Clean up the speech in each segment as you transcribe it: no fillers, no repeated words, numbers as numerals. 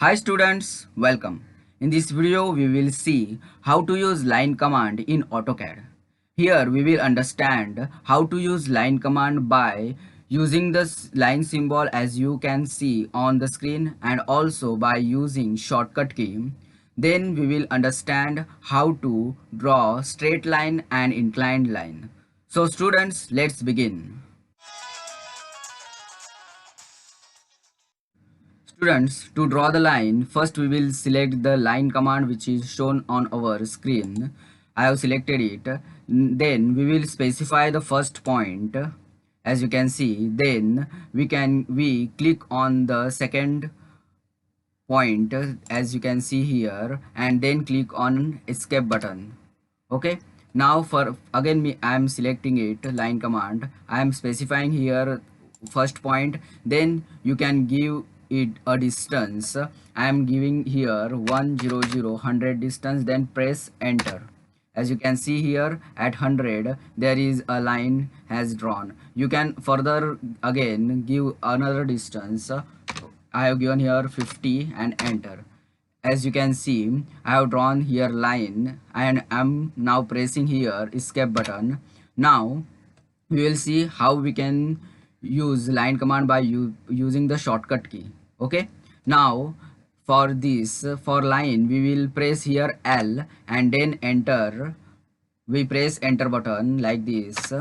Hi students, welcome. In this video, we will see how to use line command in AutoCAD. Here we will understand how to use line command by using the line symbol as you can see on the screen and also by using shortcut key. Then we will understand how to draw straight line and inclined line. So students, let's begin. Students, to draw the line, first we will select the line command which is shown on our screen. I have selected it. Then we will specify the first point as you can see. Then we click on the second point as you can see here and then click on escape button. Okay, now for again I am selecting it line command. I am specifying here first point, then you can give it a distance. I am giving here 100 distance, then press enter. As you can see here at 100 there is a line has drawn. You can further again give another distance. I have given here 50 and enter. As you can see, I have drawn here line and I'm now pressing here escape button. Now we will see how we can use line command by using the shortcut key. Okay, now for this, for line we will press here L and then enter. We press enter button like this.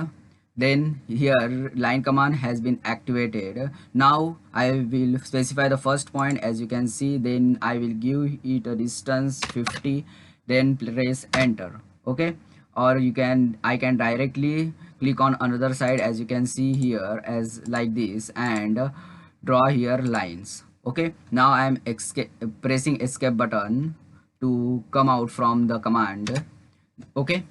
Then here line command has been activated. Now I will specify the first point as you can see, then I will give it a distance 50, then press enter. Okay, or I can directly click on another side as you can see here as like this and draw here lines. Okay, now I am pressing escape button to come out from the command. Okay,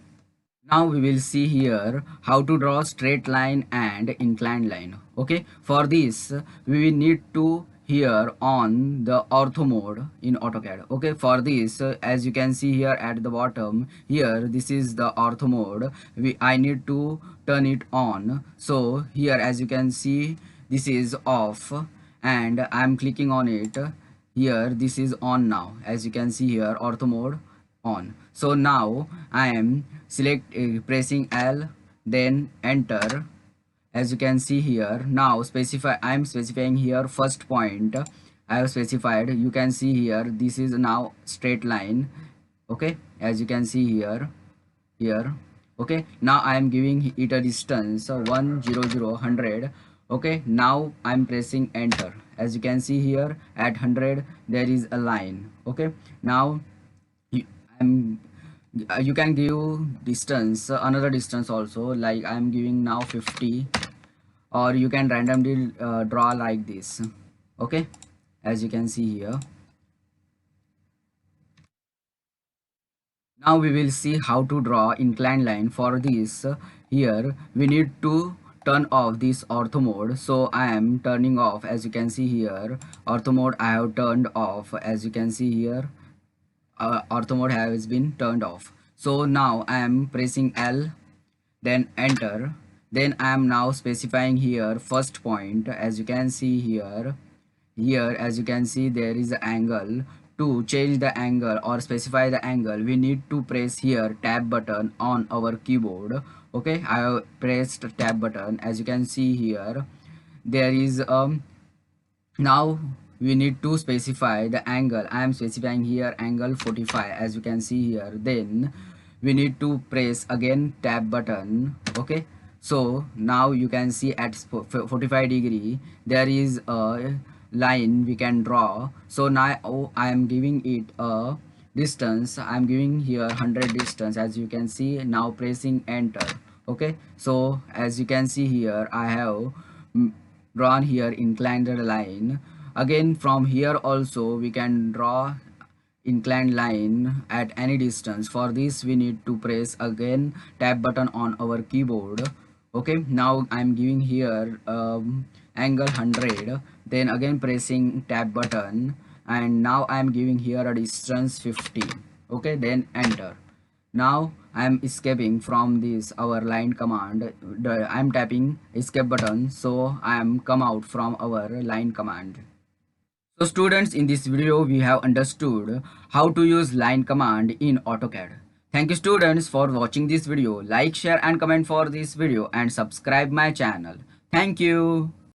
now we will see here how to draw straight line and inclined line. Okay, for this we will need to here on the ortho mode in AutoCAD. Okay, for this as you can see here at the bottom here, this is the ortho mode. I need to turn it on. So here as you can see this is off and I am clicking on it. Here this is on now. As you can see here ortho mode on. So now I am pressing L, then enter. As you can see here, now I am specifying here first point. I have specified. You can see here this is now straight line. Okay, as you can see here. Okay, now I am giving it a distance 100. Okay, now I'm pressing enter. As you can see here at 100 there is a line. Okay, now you can give distance another distance also, like I'm giving now 50, or you can randomly draw like this. Okay, as you can see here. Now we will see how to draw inclined line. For this here we need to turn off this ortho mode, so I am turning off. As you can see here ortho mode I have turned off. As you can see here ortho mode has been turned off. So now I am pressing L, then enter. Then I am now specifying here first point. As you can see here as you can see there is an angle. To change the angle or specify the angle we need to press here tab button on our keyboard. Okay, I have pressed tab button. As you can see here there is now we need to specify the angle. I am specifying here angle 45 as you can see here. Then we need to press again tab button. Okay, so now you can see at 45 degree there is a line we can draw. So now I am giving it a distance. I am giving here 100 distance. As you can see now pressing enter. Okay, so as you can see here I have drawn here inclined line. Again from here also we can draw inclined line at any distance. For this we need to press again tab button on our keyboard. Okay, now I'm giving here angle 100, then again pressing tab button, and now I'm giving here a distance 50. Okay, then enter. Now I'm escaping from this our line command. I'm tapping escape button, so I'm come out from our line command. So students, in this video we have understood how to use line command in AutoCAD. Thank you students for watching this video. Like, share and comment for this video and subscribe my channel. Thank you.